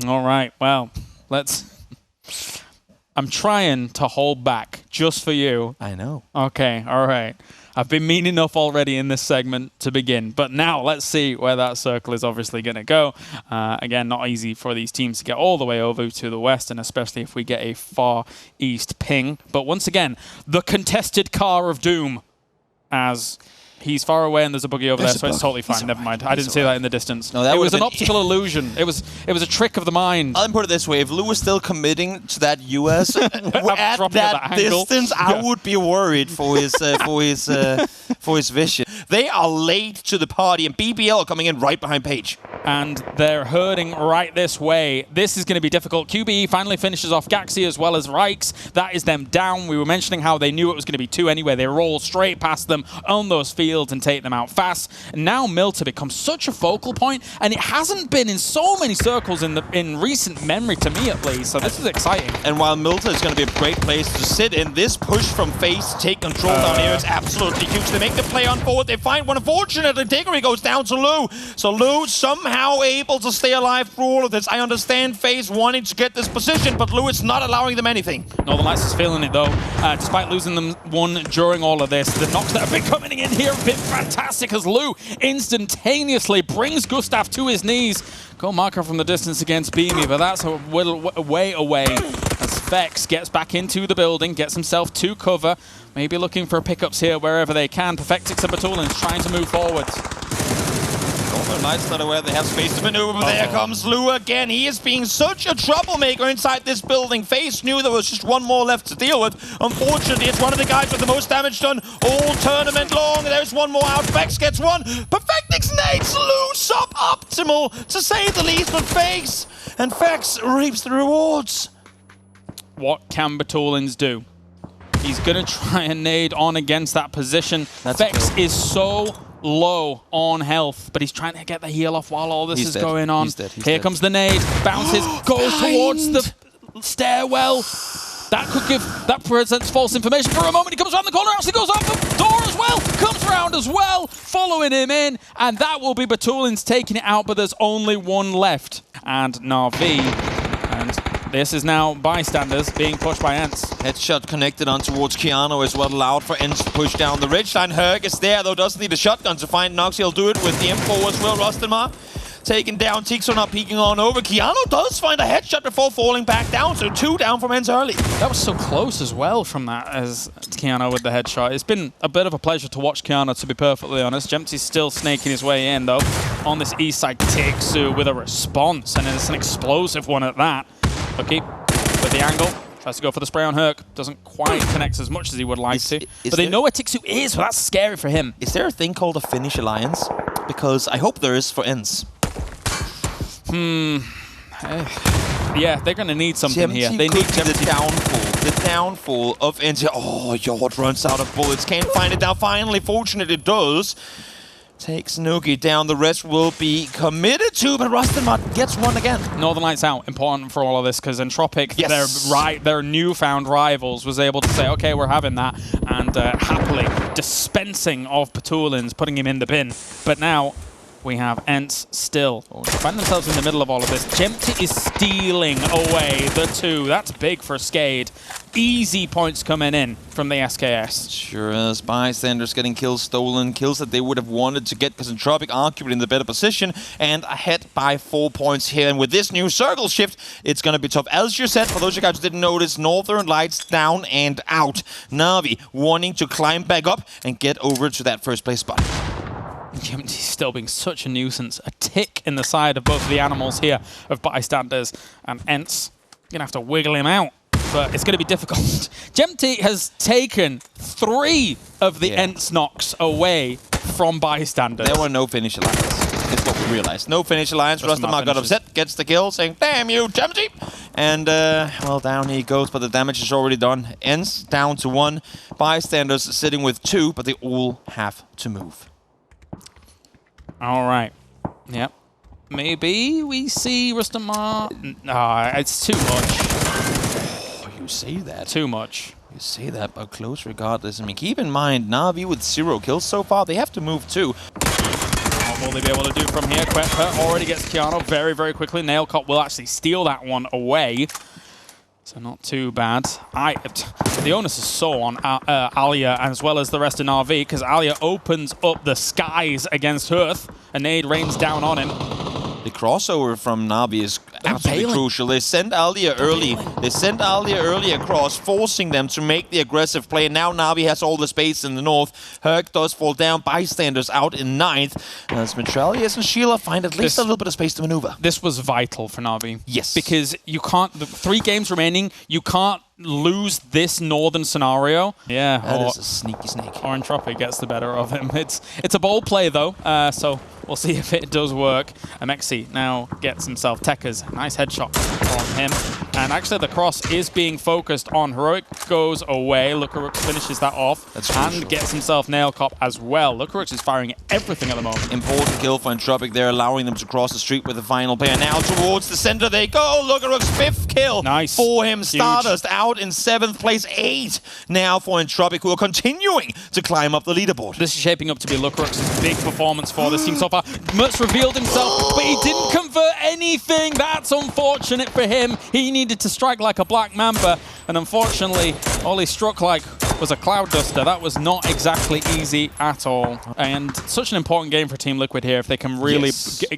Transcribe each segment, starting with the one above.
All right, well, let's... I'm trying to hold back just for you. I know. Okay, all right. I've been mean enough already in this segment to begin, but now let's see where that circle is obviously going to go. Again, not easy for these teams to get all the way over to the west, and especially if we get a far east ping. But once again, the contested car of doom, as he's far away and there's a buggy over there, so it's totally fine. Never mind. I didn't see that in the distance. No, that it was an optical illusion. It was a trick of the mind. I'll put it this way: if Lou was still committing to that US at that distance, I would be worried for his vision. They are late to the party, and BBL are coming in right behind Paige. And they're herding right this way. This is going to be difficult. QBE finally finishes off Gaxi as well as Reichs. That is them down. We were mentioning how they knew it was going to be 2 anyway. They roll straight past them on those fields and take them out fast. And now Milta becomes such a focal point, and it hasn't been in so many circles in recent memory, to me at least. So this is exciting. And while Milta is going to be a great place to sit in, this push from FaZe to take control down here is absolutely huge. They make the play on forward. They find one. Unfortunately, Diggory goes down to Lou. So Lou somehow able to stay alive through all of this. I understand FaZe wanting to get this position, but Lou is not allowing them anything. Northern Lights is feeling it though. Despite losing them one during all of this, the knocks that have been coming in here have been fantastic as Lou instantaneously brings Gustav to his knees. Go marker from the distance against Beamy, but that's a way away as Vex gets back into the building, gets himself to cover, maybe looking for pickups here wherever they can. Perfectix and Batulins trying to move forward. Northern Lights not aware they have space to maneuver, but there comes Lou again. He is being such a troublemaker inside this building. FaZe knew there was just one more left to deal with. Unfortunately, it's one of the guys with the most damage done all tournament long. There's one more out. Vex gets one. Perfectix nades Lou suboptimal, to say the least, but FaZe and Vex reaps the rewards. What can Batulins do? He's going to try and nade on against that position. Vex is so low on health, but he's trying to get the heal off while all this is going on. Here comes the nade, bounces, goes towards the stairwell. That presents false information for a moment. He comes around the corner, actually goes out the door as well, comes around as well, following him in, and that will be Batulins taking it out, but there's only one left. And Na'Vi, and this is now bystanders being pushed by Ents. Headshot connected on towards Keanu as well, allowed for Ents to push down the ridgeline. Herg is there, though doesn't need a shotgun to find Nox. He'll do it with the M4 as well. Rostenmar taken down. Tixo not peeking on over. Keanu does find a headshot before falling back down, so 2 down from Ents early. That was so close as well from that as Keanu with the headshot. It's been a bit of a pleasure to watch Keanu, to be perfectly honest. Jempty's still snaking his way in, though. On this east side, Tixu with a response, and it's an explosive one at that. Lucky with the angle. Tries to go for the spray on Herc. Doesn't quite connect as much as he would like to. But they know where Tixu is, so that's scary for him. Is there a thing called a Finnish alliance? Because I hope there is for Ents. Yeah, they're going to need something here. They need the downfall of Ents. Oh, Yord runs out of bullets. Can't find it now. Finally, fortunately, it does. Takes Nuki down. The rest will be committed to, but Rostenmar gets one again. Northern Lights out. Important for all of this, because Entropic, their newfound rivals, was able to say, okay, we're having that, and happily dispensing of Batulins, putting him in the bin. But now we have Ents still find themselves in the middle of all of this. Jempty is stealing away the 2. That's big for Skade. Easy points coming in from the SKS. Sure is. Bystanders getting kills stolen. Kills that they would have wanted to get, because Entropic arguably in the better position and ahead by 4 points here. And with this new circle shift, it's going to be tough. As you said, for those of you guys who didn't notice, Northern Lights down and out. Na'Vi wanting to climb back up and get over to that first place spot. Jempty's still being such a nuisance. A tick in the side of both of the animals here of Bystanders. And Ents going to have to wiggle him out. But it's going to be difficult. Jempty has taken 3 of the Ents knocks away from Bystanders. There were no Finnish alliance. That's what we realized. No Finnish alliance. Rostenmar got upset, gets the kill, saying, damn you, Jempty! And, well, down he goes, but the damage is already done. Ents down to 1. Bystanders sitting with 2, but they all have to move. All right. Yep. Maybe we see Rostenmar. It's too much. You say that. Too much. You say that, but close regardless. I mean, keep in mind, Na'Vi with 0 kills so far, they have to move too. What will they be able to do from here? Quetper already gets Keanu very, very quickly. Nailcop will actually steal that one away. So not too bad. The onus is so on Alia as well as the rest in RV, because Alia opens up the skies against Hearth. A nade rains down on him. The crossover from Na'Vi is absolutely crucial. They sent Alia early. They sent Alia early across, forcing them to make the aggressive play. Now Na'Vi has all the space in the north. Herc does fall down. Bystanders out in 9th. As Metralius and Sheila find at least a little bit of space to maneuver. This was vital for Na'Vi. Yes. Because you can't, 3 games remaining, you can't lose this northern scenario. Yeah. That is a sneaky snake. Or Entropic gets the better of him. It's a bold play though, so we'll see if it does work. Amexi now gets himself Tekka's. Nice headshot from him. And actually the cross is being focused on Heroic. Goes away. Lucarux finishes that off. That's and crucial. gets himself Nailcop as well. Lucarux is firing everything at the moment. Important kill for Entropic there, allowing them to cross the street with the final player. Now towards the center they go. Lucarux 5th kill Nice. for him. Huge. Stardust out in 7th place. 8 now for Entropic, who are continuing to climb up the leaderboard. This is shaping up to be Lucarux's big performance for this team so far. Mertz revealed himself, but he didn't convert anything. That's unfortunate for him. He needed to strike like a black mamba, and unfortunately, all he struck like was a cloud duster. That was not exactly easy at all. And such an important game for Team Liquid here. If they can really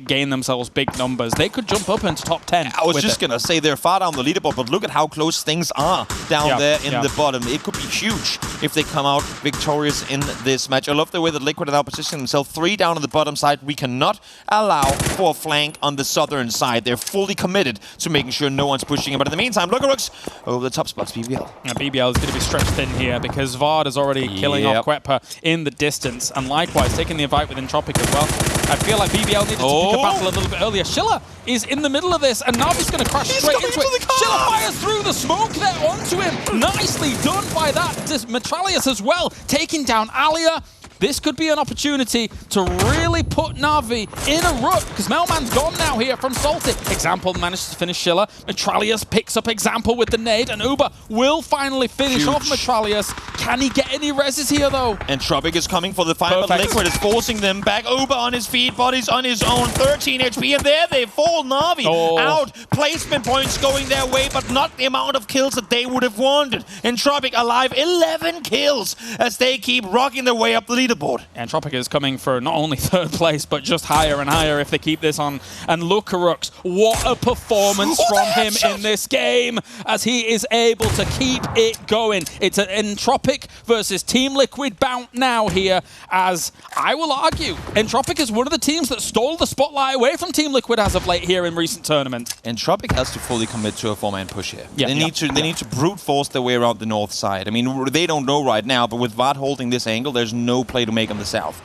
gain themselves big numbers, they could jump up into top 10. I was just going to say they're far down the leaderboard, but look at how close things are down there in the bottom. It could be huge if they come out victorious in this match. I love the way that Liquid are now positioning themselves 3 down on the bottom side. We cannot allow for a flank on the southern side. They're fully committed to making sure no one's pushing him. But in the meantime, Lucarux over the top spots, BBL. Now, BBL is going to be stretched thin here because Vard is already killing off Quetper in the distance, and likewise taking the invite with Entropic as well. I feel like BBL needed to pick a battle a little bit earlier. Schiller is in the middle of this, and Na'Vi's going to crash straight into it. Schiller fires through the smoke there onto him. Nicely done by that Metralius as well, taking down Alia. This could be an opportunity to really put Na'Vi in a rut, because Melman's gone now here from Salty. Example manages to finish Schiller. Metralius picks up Example with the nade, and Uber will finally finish off Metralius. Can he get any reses here, though? Entropic is coming for the fight, but Liquid is forcing them back. Uber on his feet, Body's on his own, 13 HP, and there they fall. Na'Vi out. Placement points going their way, but not the amount of kills that they would have wanted. Entropic alive, 11 kills as they keep rocking their way up the leaderboard. Entropic is coming for not only 3rd place, but just higher and higher if they keep this on. And Lucarux, what a performance from him in this game, as he is able to keep it going. It's an Entropic versus Team Liquid bout now here, as I will argue, Entropic is one of the teams that stole the spotlight away from Team Liquid as of late here in recent tournaments. Entropic has to fully commit to a 4-man push here. They need to brute force their way around the north side. I mean, they don't know right now, but with Vard holding this angle, there's no play to make on the south.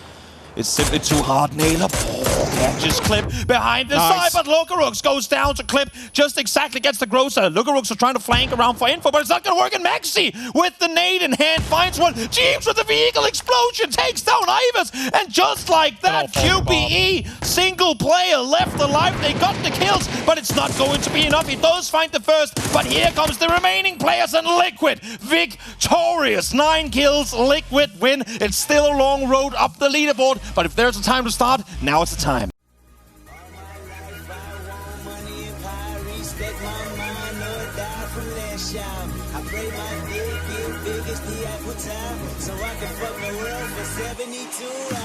It's simply too hard. Nailor just clip behind the side, but Lucarux goes down to clip, just exactly gets the Grocer. Lucarux are trying to flank around for info, but it's not going to work. And Maxi with the nade in hand finds one. Jeeves with the vehicle explosion takes down Ivers, and just like that, QBE single player left alive. They got the kills, but it's not going to be enough. He does find the first, but here comes the remaining players, and Liquid victorious. 9 kills, Liquid win. It's still a long road up the leaderboard, but if there's a time to start, now it's the time. I pray my dick get big as the Apple Tower, so I can fuck the world for 72 hours.